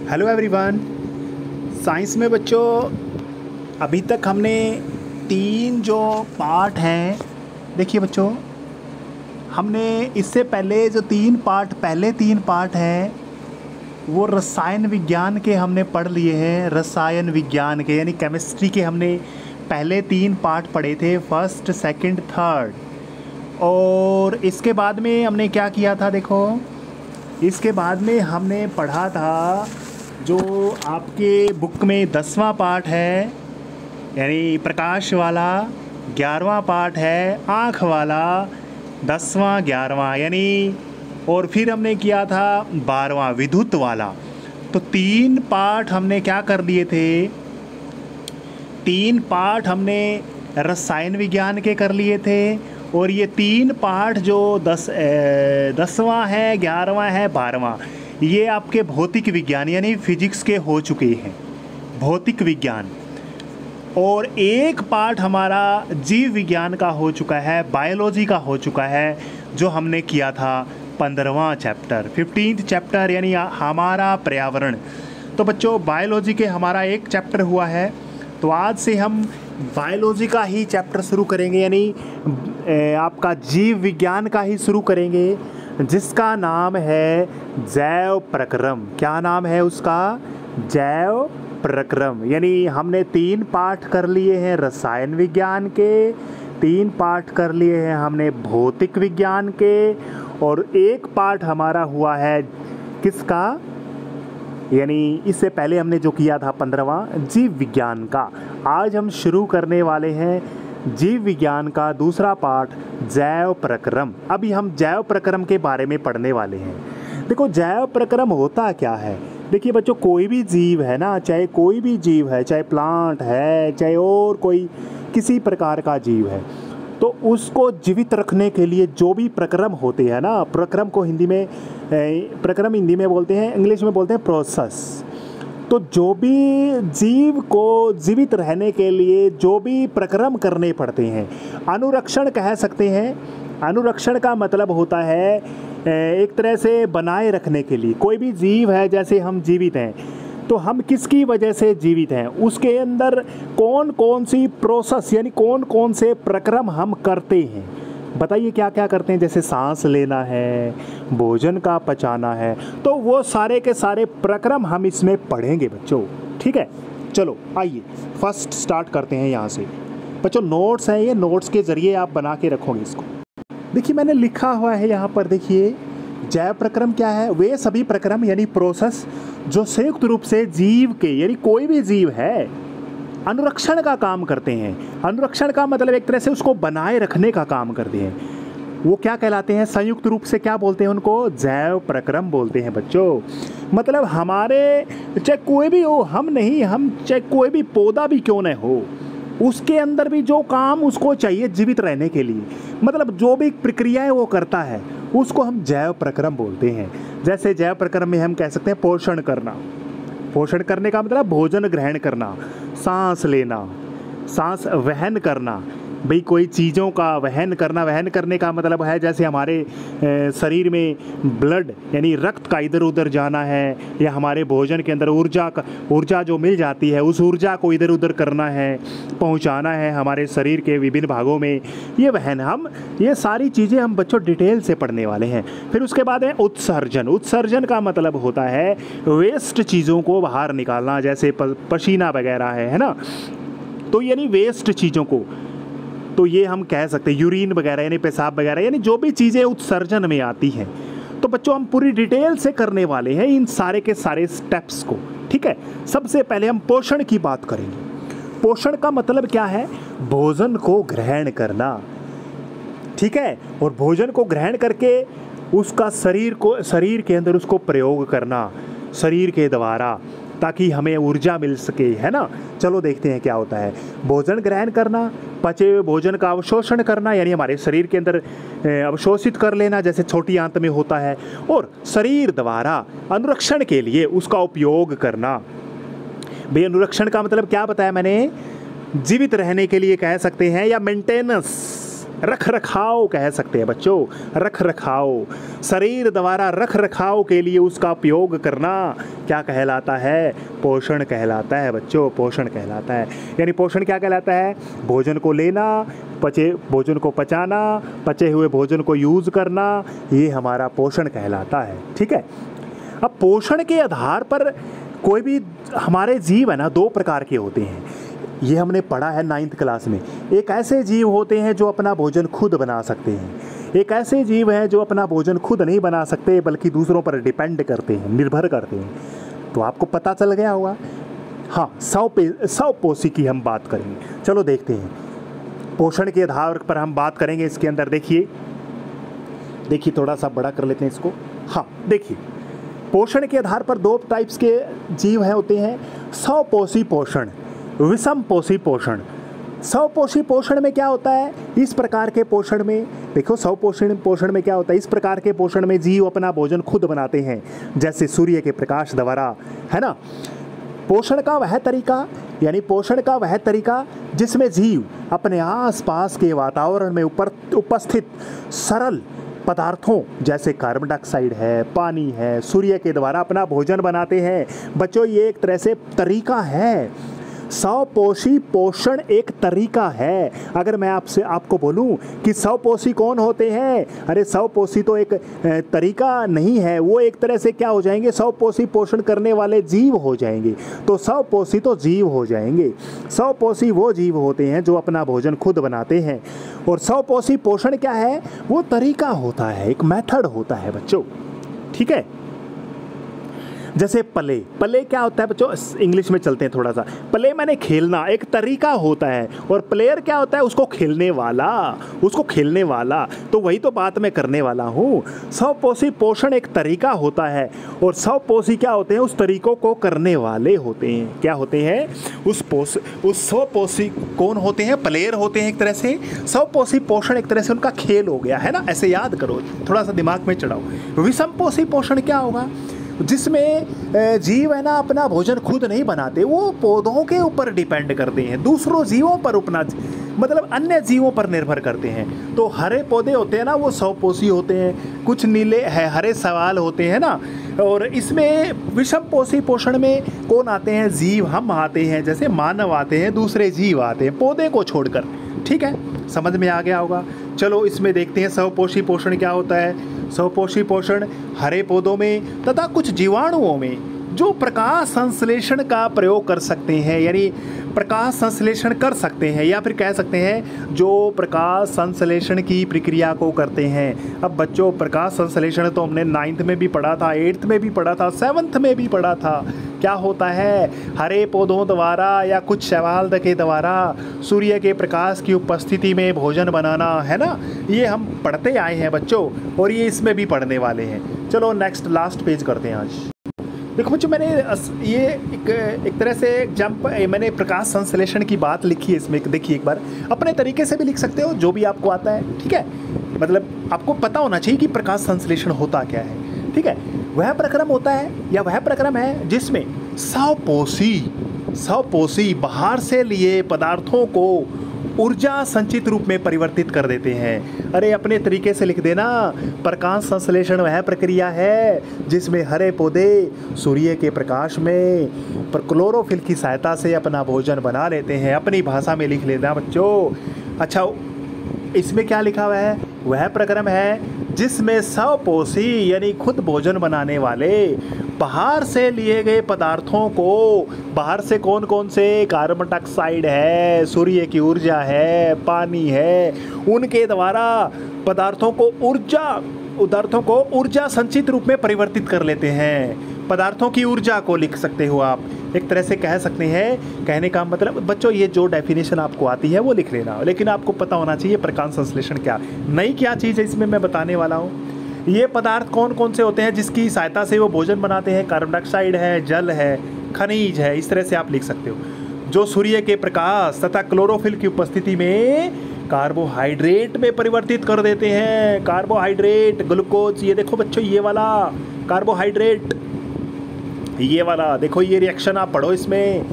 Hello everyone. Science में बच्चों अभी तक हमने 3 जो पार्ट हैं, देखिए बच्चों, हमने इससे पहले जो 3 पार्ट हैं वो रसायन विज्ञान के हमने पढ़ लिए हैं। रसायन विज्ञान के यानी केमिस्ट्री के हमने पहले 3 पार्ट पढ़े थे, फर्स्ट, सेकंड, थर्ड। और इसके बाद में हमने क्या किया था, देखो इसके बाद में हमने पढ़ा था जो आपके बुक में 10वां पार्ट है यानी प्रकाश वाला, 11वां पार्ट है आँख वाला, 10वां 11वां यानी, और फिर हमने किया था 12वां विद्युत वाला। तो 3 पार्ट हमने क्या कर लिए थे, 3 पार्ट हमने रसायन विज्ञान के कर लिए थे। और ये 3 पार्ट जो 10वां है, 11वां है, 12वां, ये आपके भौतिक विज्ञान यानी फिजिक्स के हो चुके हैं, भौतिक विज्ञान। और एक पार्ट हमारा जीव विज्ञान का हो चुका है, बायोलॉजी का हो चुका है, जो हमने किया था 15वां चैप्टर, 15th चैप्टर यानी हमारा पर्यावरण। तो बच्चों बायोलॉजी के हमारा एक चैप्टर हुआ है, तो आज से हम बायोलॉजी का ही चैप्टर शुरू करेंगे यानी आपका जीव विज्ञान का ही शुरू करेंगे, जिसका नाम है जैव प्रक्रम। क्या नाम है उसका? जैव प्रक्रम। यानी हमने 3 पार्ट कर लिए हैं रसायन विज्ञान के, 3 पार्ट कर लिए हैं हमने भौतिक विज्ञान के, और एक पार्ट हमारा हुआ है किसका, यानी इससे पहले हमने जो किया था 15वां जीव विज्ञान का। आज हम शुरू करने वाले हैं जीव विज्ञान का दूसरा पार्ट, जैव प्रक्रम। अभी हम जैव प्रक्रम के बारे में पढ़ने वाले हैं। देखो जैव प्रक्रम होता क्या है। देखिए बच्चों, कोई भी जीव है ना, चाहे कोई भी जीव है, चाहे प्लांट है, चाहे और कोई किसी प्रकार का जीव है, तो उसको जीवित रखने के लिए जो भी प्रक्रम होते हैं ना, प्रक्रम को हिंदी में प्रक्रम हिंदी में बोलते हैं, इंग्लिश में बोलते हैं प्रोसेस। तो जो भी जीव को जीवित रहने के लिए जो भी प्रक्रम करने पड़ते हैं, अनुरक्षण कह सकते हैं। अनुरक्षण का मतलब होता है एक तरह से बनाए रखने के लिए। कोई भी जीव है, जैसे हम जीवित हैं, तो हम किसकी वजह से जीवित हैं, उसके अंदर कौन कौन सी प्रोसेस यानी कौन कौन से प्रक्रम हम करते हैं, बताइए क्या क्या करते हैं। जैसे सांस लेना है, भोजन का पचाना है, तो वो सारे के सारे प्रक्रम हम इसमें पढ़ेंगे बच्चों, ठीक है। चलो आइए फर्स्ट स्टार्ट करते हैं यहाँ से। बच्चों नोट्स हैं, ये नोट्स के ज़रिए आप बना के रखोगे इसको। देखिए मैंने लिखा हुआ है यहाँ पर, देखिए जैव प्रक्रम क्या है, वे सभी प्रक्रम यानी प्रोसेस जो संयुक्त रूप से जीव के यानी कोई भी जीव है अनुरक्षण का काम करते हैं। अनुरक्षण का मतलब एक तरह से उसको बनाए रखने का काम करते हैं, वो क्या कहलाते हैं, संयुक्त रूप से क्या बोलते हैं उनको, जैव प्रक्रम बोलते हैं बच्चों। मतलब हमारे चाहे कोई भी हो, हम नहीं, हम चाहे कोई भी पौधा भी क्यों न हो, उसके अंदर भी जो काम उसको चाहिए जीवित रहने के लिए, मतलब जो भी प्रक्रियाएं वो करता है, उसको हम जैव प्रक्रम बोलते हैं। जैसे जैव प्रक्रम में हम कह सकते हैं पोषण करना। पोषण करने का मतलब भोजन ग्रहण करना, सांस लेना, सांस वहन करना, भाई कोई चीज़ों का वहन करना। वहन करने का मतलब है जैसे हमारे शरीर में ब्लड यानी रक्त का इधर उधर जाना है, या हमारे भोजन के अंदर ऊर्जा जो मिल जाती है, उस ऊर्जा को इधर उधर करना है, पहुंचाना है हमारे शरीर के विभिन्न भागों में, ये वहन। हम ये सारी चीज़ें हम बच्चों डिटेल से पढ़ने वाले हैं। फिर उसके बाद है उत्सर्जन। उत्सर्जन का मतलब होता है वेस्ट चीज़ों को बाहर निकालना, जैसे पसीना वगैरह है ना, तो यानी वेस्ट चीज़ों को, तो ये हम कह सकते हैं यूरिन वगैरह यानी पेशाब वगैरह, यानी जो भी चीज़ें उत्सर्जन में आती हैं। तो बच्चों हम पूरी डिटेल से करने वाले हैं इन सारे के सारे स्टेप्स को, ठीक है। सबसे पहले हम पोषण की बात करेंगे। पोषण का मतलब क्या है, भोजन को ग्रहण करना, ठीक है, और भोजन को ग्रहण करके उसका शरीर के अंदर उसको प्रयोग करना शरीर के द्वारा, ताकि हमें ऊर्जा मिल सके, है ना। चलो देखते हैं क्या होता है। भोजन ग्रहण करना, पचे हुए भोजन का अवशोषण करना यानी हमारे शरीर के अंदर अवशोषित कर लेना, जैसे छोटी आंत में होता है, और शरीर द्वारा अनुरक्षण के लिए उसका उपयोग करना। भाई अनुरक्षण का मतलब क्या बताया मैंने, जीवित रहने के लिए कह सकते हैं, या मेंटेनेंस रख रखाव कह सकते हैं बच्चों, रख रखाव, शरीर द्वारा रख रखाव के लिए उसका उपयोग करना क्या कहलाता है? पोषण कहलाता है बच्चों, पोषण कहलाता है। यानी पोषण क्या कहलाता है? भोजन को लेना, भोजन को पचाना, पचे हुए भोजन को यूज़ करना, ये हमारा पोषण कहलाता है। ठीक है। अब पोषण के आधार पर कोई भी हमारे जीव है ना, दो प्रकार के होते हैं। ये हमने पढ़ा है 9th क्लास में। एक ऐसे जीव होते हैं जो अपना भोजन खुद बना सकते हैं, एक ऐसे जीव हैं जो अपना भोजन खुद नहीं बना सकते बल्कि दूसरों पर डिपेंड करते हैं, निर्भर करते हैं। तो आपको पता चल गया होगा। हाँ, 100 पोषी की हम बात करेंगे। चलो देखते हैं, पोषण के आधार पर हम बात करेंगे। इसके अंदर देखिए थोड़ा सा बड़ा कर लेते हैं इसको। हाँ देखिए, पोषण के आधार पर दो टाइप्स के जीव हैं होते हैं, 100 पोषी पोषण, विषम पोषी पोषण। 100 पोषी पोषण में क्या होता है? इस प्रकार के पोषण में देखो, 100 पोषण में क्या होता है? इस प्रकार के पोषण में जीव अपना भोजन खुद बनाते हैं, जैसे सूर्य के प्रकाश द्वारा, है ना। पोषण का वह तरीका जिसमें जीव अपने आसपास के वातावरण में उपस्थित सरल पदार्थों जैसे कार्बन डाइऑक्साइड है, पानी है, सूर्य के द्वारा अपना भोजन बनाते हैं। बच्चों, ये एक तरह से तरीका है। 100 पोषी पोषण एक तरीका है। अगर मैं आपको बोलूं कि 100 पोषी कौन होते हैं, अरे 100 पोषी तो एक तरीका नहीं है, वो एक तरह से क्या हो जाएंगे? 100 पोषी पोषण करने वाले जीव हो जाएंगे। तो 100 पोषी तो जीव हो जाएंगे। 100 पोषी वो जीव होते हैं जो अपना भोजन खुद बनाते हैं। और 100 पोषी पोषण क्या है? वो तरीका होता है, एक मेथड होता है बच्चों। ठीक है। जैसे प्ले क्या होता है बच्चों? इंग्लिश में चलते हैं थोड़ा सा। प्ले माने खेलना, एक तरीका होता है। और प्लेयर क्या होता है? उसको खेलने वाला। तो वही तो बात मैं करने वाला हूँ। 100 पोषी पोषण एक तरीका होता है और 100 पोषी क्या होते हैं? उस तरीकों को करने वाले होते हैं। क्या होते हैं? उस 100 पोषी कौन होते हैं? प्लेयर होते हैं एक तरह से। 100 पोषी पोषण एक तरह से उनका खेल हो गया, है ना। ऐसे याद करो, थोड़ा सा दिमाग में चढ़ाओ। विषम पोषी पोषण क्या होगा? जिसमें जीव है ना अपना भोजन खुद नहीं बनाते, वो पौधों के ऊपर डिपेंड करते हैं, दूसरों जीवों पर अपना मतलब अन्य जीवों पर निर्भर करते हैं। तो हरे पौधे होते हैं ना, वो 100 पोषी होते हैं। कुछ नीले हरे सवाल होते हैं ना। और इसमें विषम पोषी पोषण में कौन आते हैं? जीव हम आते हैं, जैसे मानव आते हैं, दूसरे जीव आते हैं पौधे को छोड़कर। ठीक है, समझ में आ गया होगा। चलो इसमें देखते हैं 100 पोषी पोषण क्या होता है। 100 पोषी पोषण हरे पौधों में तथा कुछ जीवाणुओं में जो प्रकाश संश्लेषण का प्रयोग कर सकते हैं, यानी प्रकाश संश्लेषण कर सकते हैं, या फिर कह सकते हैं जो प्रकाश संश्लेषण की प्रक्रिया को करते हैं। अब बच्चों, प्रकाश संश्लेषण तो हमने 9th में भी पढ़ा था, 8th में भी पढ़ा था, 7th में भी पढ़ा था। क्या होता है? हरे पौधों द्वारा या कुछ शैवाल के द्वारा सूर्य के प्रकाश की उपस्थिति में भोजन बनाना, है ना। ये हम पढ़ते आए हैं बच्चों, और ये इसमें भी पढ़ने वाले हैं। चलो नेक्स्ट लास्ट पेज करते हैं आज। देखो बच्चों, मैंने ये एक तरह से मैंने प्रकाश संश्लेषण की बात लिखी है इसमें। देखिए, एक बार अपने तरीके से भी लिख सकते हो, जो भी आपको आता है। ठीक है, मतलब आपको पता होना चाहिए कि प्रकाश संश्लेषण होता क्या है। ठीक है, वह प्रक्रम होता है या वह प्रक्रम है जिसमें 100 पोषी बाहर से लिए पदार्थों को ऊर्जा संचित रूप में परिवर्तित कर देते हैं। अरे अपने तरीके से लिख देना, प्रकाश संश्लेषण वह प्रक्रिया है जिसमें हरे पौधे सूर्य के प्रकाश में क्लोरोफिल की सहायता से अपना भोजन बना लेते हैं। अपनी भाषा में लिख लेना बच्चों। अच्छा, इसमें क्या लिखा हुआ है? वह प्रक्रम है जिसमें 100 पोषी यानी खुद भोजन बनाने वाले बाहर से लिए गए पदार्थों को, बाहर से कौन कौन से? कार्बन डाइऑक्साइड है, सूर्य की ऊर्जा है, पानी है, उनके द्वारा पदार्थों को ऊर्जा संचित रूप में परिवर्तित कर लेते हैं। पदार्थों की ऊर्जा को लिख सकते हो आप, एक तरह से कह सकते हैं। कहने का मतलब बच्चों, ये जो डेफिनेशन आपको आती है वो लिख लेना, लेकिन आपको पता होना चाहिए प्रकाश संश्लेषण क्या नई क्या चीज़ है इसमें मैं बताने वाला हूँ। ये पदार्थ कौन कौन से होते हैं जिसकी सहायता से वो भोजन बनाते हैं? कार्बन डाइऑक्साइड है, जल है, खनिज है, इस तरह से आप लिख सकते हो। जो सूर्य के प्रकाश तथा क्लोरोफिल की उपस्थिति में कार्बोहाइड्रेट में परिवर्तित कर देते हैं। कार्बोहाइड्रेट, ग्लूकोज, ये देखो बच्चों, ये वाला कार्बोहाइड्रेट, ये वाला देखो, ये रिएक्शन आप पढ़ो। इसमें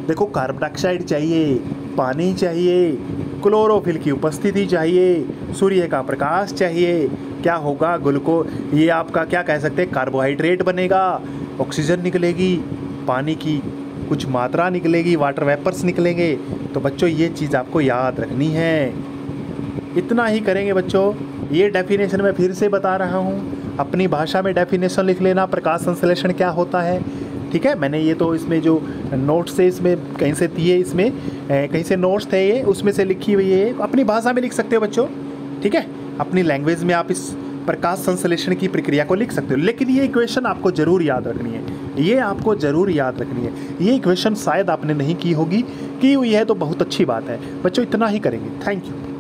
देखो, कार्बन डाइऑक्साइड चाहिए, पानी चाहिए, क्लोरोफिल की उपस्थिति चाहिए, सूर्य का प्रकाश चाहिए, क्या होगा ये आपका क्या कह सकते हैं, कार्बोहाइड्रेट बनेगा, ऑक्सीजन निकलेगी, पानी की कुछ मात्रा निकलेगी, वाटर वेपर्स निकलेंगे। तो बच्चों ये चीज़ आपको याद रखनी है। इतना ही करेंगे बच्चों। ये डेफिनेशन मैं फिर से बता रहा हूँ, अपनी भाषा में डेफिनेशन लिख लेना, प्रकाश संश्लेषण क्या होता है। ठीक है, मैंने ये तो इसमें जो नोट्स है इसमें कहीं से दिए, इसमें कहीं से नोट्स थे ये, उसमें से लिखी हुई है, अपनी भाषा में लिख सकते हो बच्चों। ठीक है, अपनी लैंग्वेज में आप इस प्रकाश संश्लेषण की प्रक्रिया को लिख सकते हो। लेकिन ये इक्वेशन आपको ज़रूर याद रखनी है, ये आपको ज़रूर याद रखनी है। ये इक्वेशन शायद आपने नहीं की होगी, की हुई है तो बहुत अच्छी बात है बच्चों। इतना ही करेंगे। Thank you.